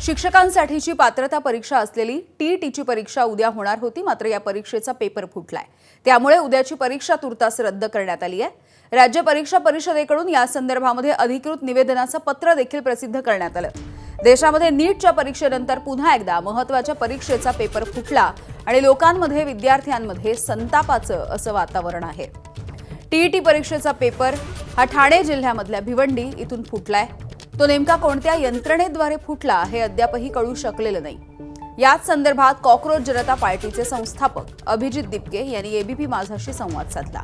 शिक्षकांसाठीची पात्रता परीक्षा असलेली टीईटीची परीक्षा उद्या होणार होती, मात्र या परीक्षेचा पेपर फुटलाय। त्यामुळे उद्याची परीक्षा तुर्तास रद्द करण्यात आली आहे। राज्य परीक्षा परिषदेकडून या संदर्भामध्ये अधिकृत निवेदनाचं पत्र देखील प्रसिद्ध करण्यात आलं। देशामध्ये नीटच्या परीक्षेनंतर पुन्हा एकदा महत्त्वाच्या परीक्षेचा पेपर फुटला आणि लोकांमध्ये, विद्यार्थ्यांमध्ये संतापाचं असं वातावरण आहे। टीईटी परीक्षेचा पेपर हा ठाणे जिल्ह्यामधल्या भिवंडी इथून फुटलाय। तो नेमका कोणत्या यंत्रणेद्वारे फुटला हे अद्यापही कळू शकलेलं नाही। याच संदर्भात कॉकरोच जनता पार्टीचे संस्थापक अभिजित दिपके यांनी एबीपी माझाशी संवाद साधला।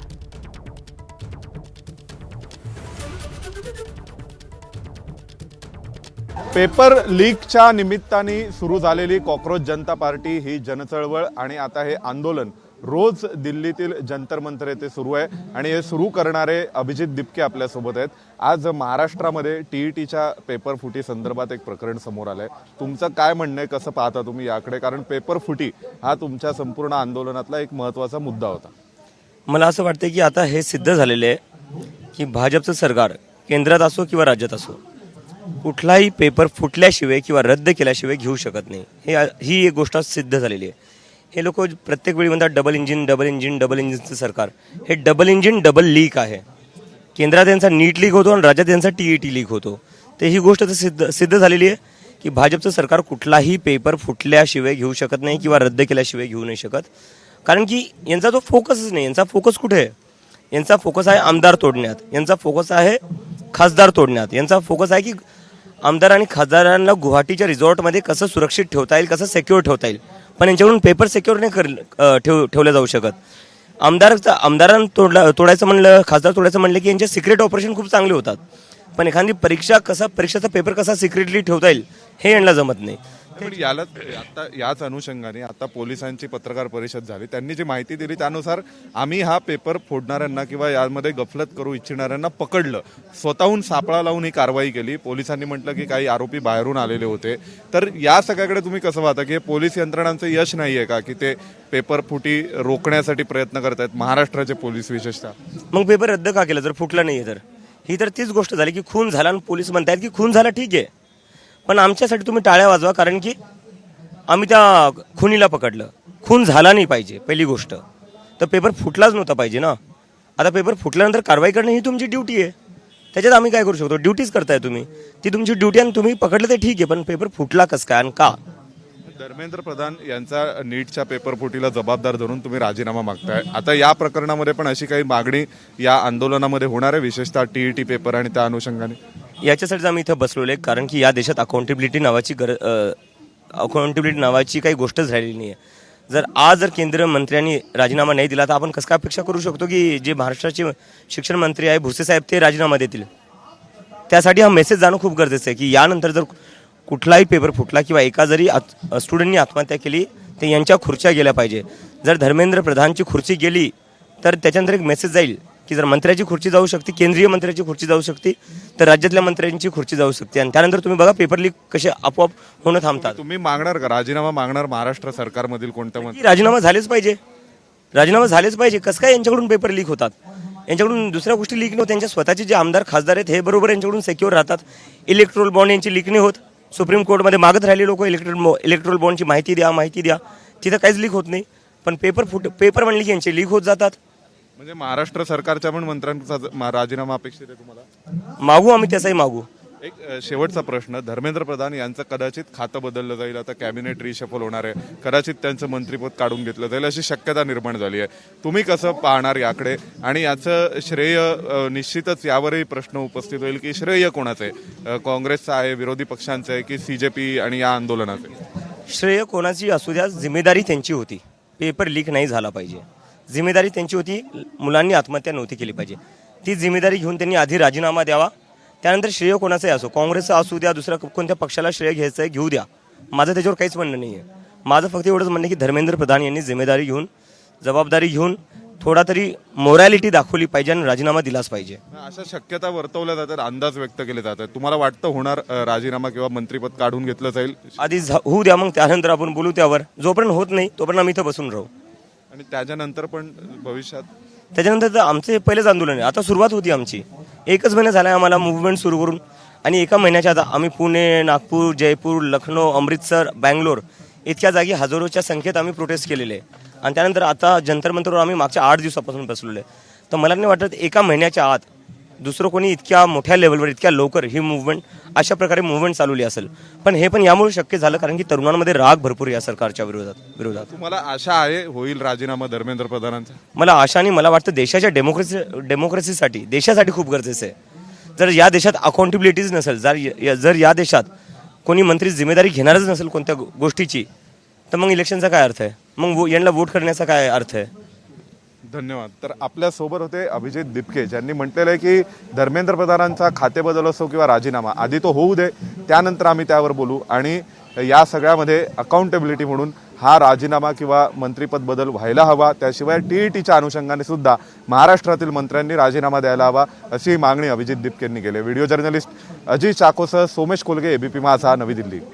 पेपर लीकच्या निमित्ताने सुरू झालेली कॉकरोच जनता पार्टी ही जनचळवळ आणि आता हे आंदोलन रोज दिल्लीतील जंतर मंतर येथे सुरू आहे आणि हे सुरू करणारे अभिजित दिपके आपल्या सोबत आहेत। आज महाराष्ट्रामध्ये टीईटीच्या पेपर फुटी संदर्भात एक प्रकरण समोर आलंय। तुमचं काय म्हणणं आहे, कसं पाहता तुम्ही याकडे? कारण पेपर फुटी हा तुमच्या संपूर्ण आंदोलनातला एक महत्त्वाचा मुद्दा होता। मला असं वाटतं की आता हे सिद्ध झालेले आहे की भाजपचं सरकार केंद्रात असो किंवा राज्यात असो, कुठलाही पेपर फुटल्याशिवाय किंवा रद्द केल्याशिवाय घेऊ शकत नाही। ही एक गोष्ट सिद्ध झालेली आहे। हे लोक प्रत्येक वेळी म्हणतात डबल इंजिनचं सरकार। हे डबल इंजिन डबल लीक आहे। केंद्रात यांचा नीट लीक होतो आणि राज्यात यांचा टीईटी लीक होतो। तर ही गोष्ट तर सिद्ध झालेली आहे की भाजपचं सरकार कुठलाही पेपर फुटल्याशिवाय घेऊ शकत नाही किंवा रद्द केल्याशिवाय घेऊ नाही शकत। कारण की यांचा जो फोकसच नाही। यांचा फोकस कुठे आहे? यांचा फोकस आहे आमदार तोडण्यात, यांचा फोकस आहे खासदार तोडण्यात, यांचा फोकस आहे की आमदार आणि खासदारांना गुवाहाटीच्या रिसॉर्टमध्ये कसं सुरक्षित ठेवता येईल, कसं सिक्युअर ठेवता येईल। पण यांच्याकडून पेपर सिक्युअर नाही ठेवले जाऊ शकत। आमदारांना तोडायचं म्हणलं, खासदार तोडायचं म्हणलं की यांचे सिक्रेट ऑपरेशन खूप चांगले होतात, पण एखादी परीक्षेचा पेपर कसा सिक्रेटली ठेवता येईल हे यांना जमत नाही। याला आता याच अनुषंगाने आता पोलिसांची पत्रकार परिषद झाली। त्यांनी जी माहिती दिली त्यानुसार आम्ही हा पेपर फोडणाऱ्यांना किंवा यामध्ये गफलत करू इच्छिणाऱ्यांना पकडलं, स्वतःहून सापळा लावून ही कारवाई केली। पोलिसांनी म्हटलं की काही आरोपी बाहेरून आलेले होते। तर या सगळ्याकडे तुम्ही कसं पाहता की हे पोलीस यंत्रणांचं यश नाहीये का की ते पेपर फुटी रोखण्यासाठी प्रयत्न करतायत, महाराष्ट्राचे पोलीस विशेषतः? मग पेपर रद्द का केलं जर फुटला नाही तर? ही तर तीच गोष्ट झाली की खून झाला आणि पोलीस म्हणतायत की खून झाला, ठीक आहे, पण आमच्यासाठी तुम्ही टाळ्या वाजवा, कारण की आम्ही त्या खुनीला पकडलं। खून झाला नाही पाहिजे पहिली गोष्ट, तर पेपर फुटलाच नव्हता पाहिजे ना। आता पेपर फुटल्यानंतर कारवाई करणं ही तुमची ड्युटी आहे। त्याच्यात आम्ही काय करू शकतो? ड्युटीज करताय तुम्ही, ती तुमची ड्युटी आणि तुम्ही पकडलं तर ठीक आहे, पण पेपर फुटला कसं काय आणि का? धर्मेंद्र प्रधान यांचा नीटच्या पेपर फुटीला जबाबदार धरून तुम्ही राजीनामा मागताय। आता या प्रकरणामध्ये पण अशी काही मागणी या आंदोलनामध्ये होणार आहे, विशेषतः टीईटी पेपर आणि त्या अनुषंगाने? याच्यासाठीच आम्ही इथं बसलेलो आहे, कारण की या देशात अकाउंटेबिलिटी नावाची काही गोष्टच राहिलेली नाही आहे। जर केंद्रीय मंत्र्यांनी राजीनामा नाही दिला तर आपण कसं काय अपेक्षा करू शकतो की जे महाराष्ट्राचे शिक्षण मंत्री आहे भुसे साहेब ते राजीनामा देतील? त्यासाठी हा मेसेज जाणं खूप गरजेचं आहे की यानंतर जर कुठलाही पेपर फुटला किंवा एका जरी स्टुडंटनी आत्महत्या केली तर यांच्या खुर्च्या गेल्या पाहिजे। जर धर्मेंद्र प्रधानची खुर्ची गेली तर त्याच्यानंतर एक मेसेज जाईल की जर मंत्र्याची खुर्ची जाऊ शकते, केंद्रीय मंत्र्याची खुर्ची जाऊ शकते, तर राज्यातल्या मंत्र्यांची खुर्ची जाऊ शकते। आणि त्यानंतर तुम्ही बघा पेपर लीक कसे आपोआप होणं थांबतात। तुम्ही मागणार का राजीनामा? मागणार महाराष्ट्र सरकारमधील कोणत्या मंत्री? राजीनामा झालेच पाहिजे, राजीनामा झालेच पाहिजे। कसं काय यांच्याकडून पेपर लीक होतात? यांच्याकडून दुसऱ्या गोष्टी लीक नाही होत। त्यांच्या स्वतःचे जे आमदार खासदार आहेत हे बरोबर यांच्याकडून सिक्युअर राहतात। इलेक्ट्रोल बॉन्ड यांची लीक नाही होत। सुप्रीम कोर्टमध्ये मागत राहिले लोक इलेक्ट्रोल बॉन्डची माहिती द्या, तिथं काहीच लीक होत नाही, पण पेपर म्हणले की यांचे लीक होत जातात। म्हणजे महाराष्ट्र सरकारच्या पण मंत्र्यांचा राजीनामा अपेक्षित आहे तुम्हाला? मागू आम्ही, त्याचाही मागू। एक शेवटचा प्रश्न, धर्मेंद्र प्रधान यांचं कदाचित खातं बदललं जाईल, आता कॅबिनेट रिशफल होणार आहे, कदाचित त्यांचं मंत्रिपद काढून घेतलं जाईल अशी शक्यता निर्माण झाली आहे। तुम्ही कसं पाहणार याकडे? आणि याचं श्रेय निश्चितच यावरही प्रश्न उपस्थित होईल की श्रेय कोणाचं आहे? काँग्रेसचं आहे, विरोधी पक्षांचं आहे की CJP आणि या आंदोलनाचं आहे? श्रेय कोणाची असू द्या, जिम्मेदारी त्यांची होती। पेपर लीक नाही झाला पाहिजे, जिम्मेदारी त्यांची होती। मुलांनी आत्महत्या नव्हती केली पाहिजे, ती जिम्मेदारी घेऊन त्यांनी आधी राजीनामा द्यावा। त्यानंतर श्रेय कोणाचंही असो, काँग्रेसचं असू द्या, दुसऱ्या कोणत्या पक्षाला श्रेय घ्यायचं आहे घेऊ द्या, माझं त्याच्यावर काहीच म्हणणं नाही आहे। माझं फक्त एवढंच म्हणणं आहे की धर्मेंद्र प्रधान यांनी जिम्मेदारी घेऊन, जबाबदारी घेऊन थोडा तरी मोरॅलिटी दाखवली पाहिजे आणि राजीनामा दिलाच पाहिजे। अशा शक्यता वर्तवल्या जातात, अंदाज व्यक्त केले जातात। तुम्हाला वाटतं होणार राजीनामा किंवा मंत्रिपद काढून घेतलं जाईल? आधी होऊ द्या, मग त्यानंतर आपण बोलू त्यावर। जोपर्यंत होत नाही तोपर्यंत आम्ही इथं बसून राहू। आणि त्याच्यानंतर पण भविष्यात? त्याच्यानंतर तर आमचे पहिलेच आंदोलन आहे, आता सुरुवात होती आमची। 1 महिना झाला आम्हाला मूव्हमेंट सुरू करून, आणि एका महिन्याच्या आत आम्ही पुणे, नागपूर, जयपूर, लखनौ, अमृतसर, बँगलोर इतक्या जागी हजारोच्या संख्येत आम्ही प्रोटेस्ट केलेले आहे. आणि त्यानंतर आता जंतर मंतरवर आम्ही मागच्या 8 दिवसापासून बसलेलो आहे. तर मला नाही वाटत एका महिन्याच्या आत दुसरं कोणी इतक्या मोठ्या लेवलवर इतक्या लवकर ही मूव्हमेंट अशा प्रकारे मूव्हमेंट चालवली असेल. पण हे पण यामुळे शक्य झालं कारण की तरुणांमध्ये राग भरपूर या सरकारच्या विरोधात. तुम्हाला आशा आहे होईल राजीनामा धर्मेंद्र प्रधानांचा? मला आशा आणि मला वाटतं देशाच्या डेमोक्रेसीसाठी देशासाठी खूप गरजेचं आहे. जर या देशात अकाउंटेबिलिटीज नसेल, जर या देशात कोणी मंत्री जिम्मेदारी घेणारच नसेल कोणत्या गोष्टीची, तर मग इलेक्शनचा काय अर्थ आहे? मग यांना वोट करण्याचा काय अर्थ आहे? धन्यवाद. तर आपल्या सोबत होते अभिजित दिपके, ज्यांनी म्हटलेलं आहे की धर्मेंद्र प्रधानांचा खातेबदल असो किंवा राजीनामा आधी तो होऊ दे, त्यानंतर आम्ही त्यावर बोलू. आणि या सगळ्यामध्ये अकाउंटेबिलिटी म्हणून हा राजीनामा किंवा मंत्रिपद बदल व्हायला हवा. त्याशिवाय टीईटीच्या अनुषंगाने सुद्धा महाराष्ट्रातील मंत्र्यांनी राजीनामा द्यायला हवा, अशी मागणी अभिजित दिपकेंनी केली. व्हिडिओ जर्नलिस्ट अजित चाकोसह सोमेश कोलगे, एबीपी माझा, नवी दिल्ली.